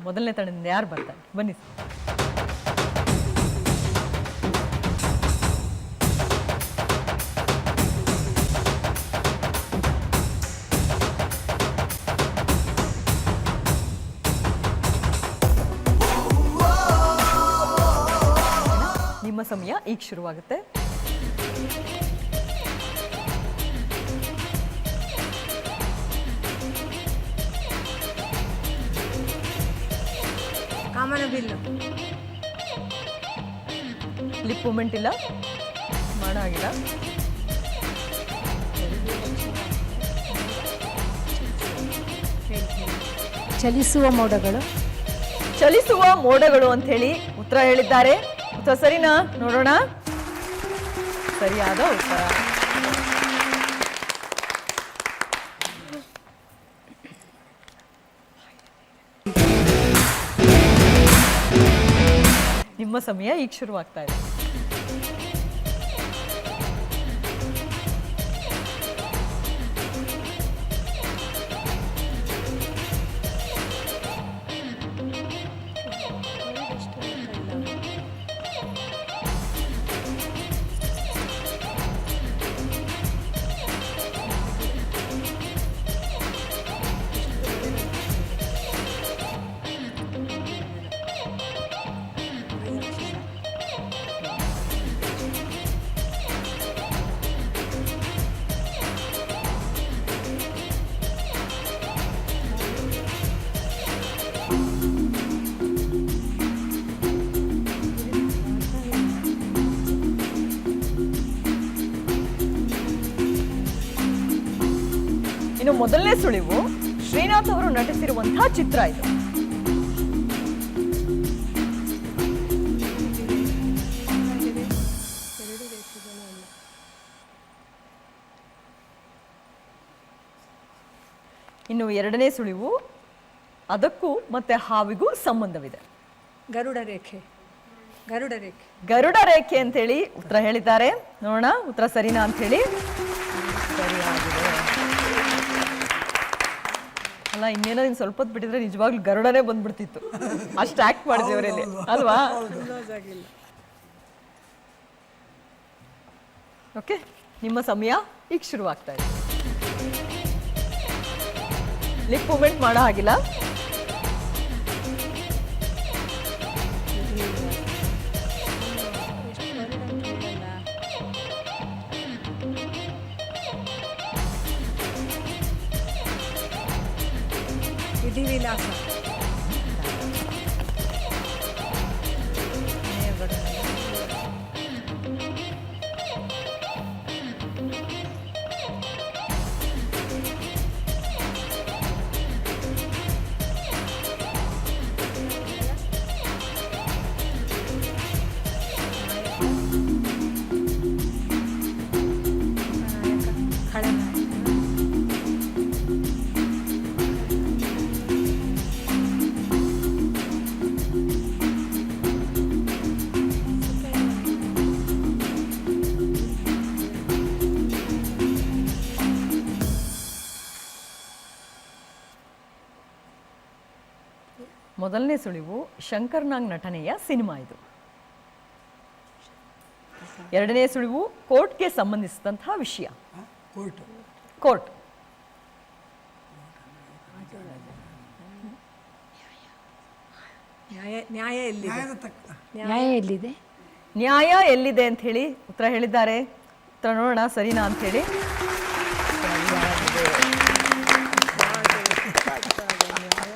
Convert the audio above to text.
ಮೊದಲನೇ ತಂಡದಿಂದ ಯಾರು ಬರ್ತಾರೆ ಬನ್ನಿ ಸರ್. ನಿಮ್ಮ ಸಮಯ ಈಗ ಶುರುವಾಗುತ್ತೆ. ಕಾಮನಬಿಲ್ಲು. ಲಿಪ್ ಮೂಮೆಂಟ್ ಇಲ್ಲ, ಮಾಡ ಆಗಿಲ್ಲ. ಚಲಿಸುವ ಮೋಡಗಳು. ಚಲಿಸುವ ಮೋಡಗಳು ಅಂತ ಹೇಳಿ ಉತ್ತರ ಹೇಳಿದ್ದಾರೆ. ಉತ್ತರ ಸರಿನಾ? ನೋಡೋಣ. ಸರಿಯಾದ ಉತ್ತರ. ನಿಮ್ಮ ಸಮಯ ಈಗ ಶುರುವಾಗ್ತಾ ಇದೆ. ಇನ್ನು ಮೊದಲನೇ ಸುಳಿವು ಶ್ರೀನಾಥ್ ಅವರು ನಟಿಸಿರುವಂತಹ ಚಿತ್ರ ಇದು. ಇನ್ನು ಎರಡನೇ ಸುಳಿವು ಅದಕ್ಕೂ ಮತ್ತೆ ಹಾವಿಗೂ ಸಂಬಂಧವಿದೆ. ಗರುಡ ರೇಖೆ. ಗರುಡ ರೇಖೆ. ಗರುಡ ರೇಖೆ ಅಂತ ಹೇಳಿ ಉತ್ತರ ಹೇಳಿದ್ದಾರೆ. ನೋಡೋಣ ಉತ್ತರ ಸರಿನಾ ಅಂತ ಹೇಳಿ. ಸರಿಯಾಗಿದೆ. ಅಲ್ಲ, ಇನ್ನೇನೋ ಇನ್ನು ಸ್ವಲ್ಪ ಹೊತ್ತು ಬಿಟ್ಟಿದ್ರೆ ನಿಜವಾಗ್ಲೂ ಗರುಡನೇ ಬಂದ್ಬಿಡ್ತಿತ್ತು. ಅಷ್ಟು ಆಕ್ಟ್ ಮಾಡಿದ್ವಿ ಅವರಲ್ಲಿ ಅಲ್ವಾ? ಓಕೆ, ನಿಮ್ಮ ಸಮಯ ಈಗ ಶುರುವಾಗ್ತಾ ಇದೆ. ಲಿಪ್ ಮೂಮೆಂಟ್ ಮಾಡೋ ಹಾಗಿಲ್ಲ. ವಿಧಿವಿಲಾಸ. ಮೊದಲನೇ ಸುಳಿವು ಶಂಕರ್ ನಾಗ್ ನಟನೆಯ ಸಿನಿಮಾ ಇದು. ಎರಡನೇ ಸುಳಿವು ಕೋರ್ಟ್ಗೆ ಸಂಬಂಧಿಸಿದಂತಹ ವಿಷಯ. ಕೋರ್ಟ್. ನ್ಯಾಯ ಎಲ್ಲಿದೆ? ನ್ಯಾಯ ಎಲ್ಲಿದೆ ಅಂತ ಹೇಳಿ ಉತ್ತರ ಹೇಳಿದ್ದಾರೆ. ಉತ್ತರ ನೋಡೋಣ ಸರಿನಾ ಅಂತ ಹೇಳಿ.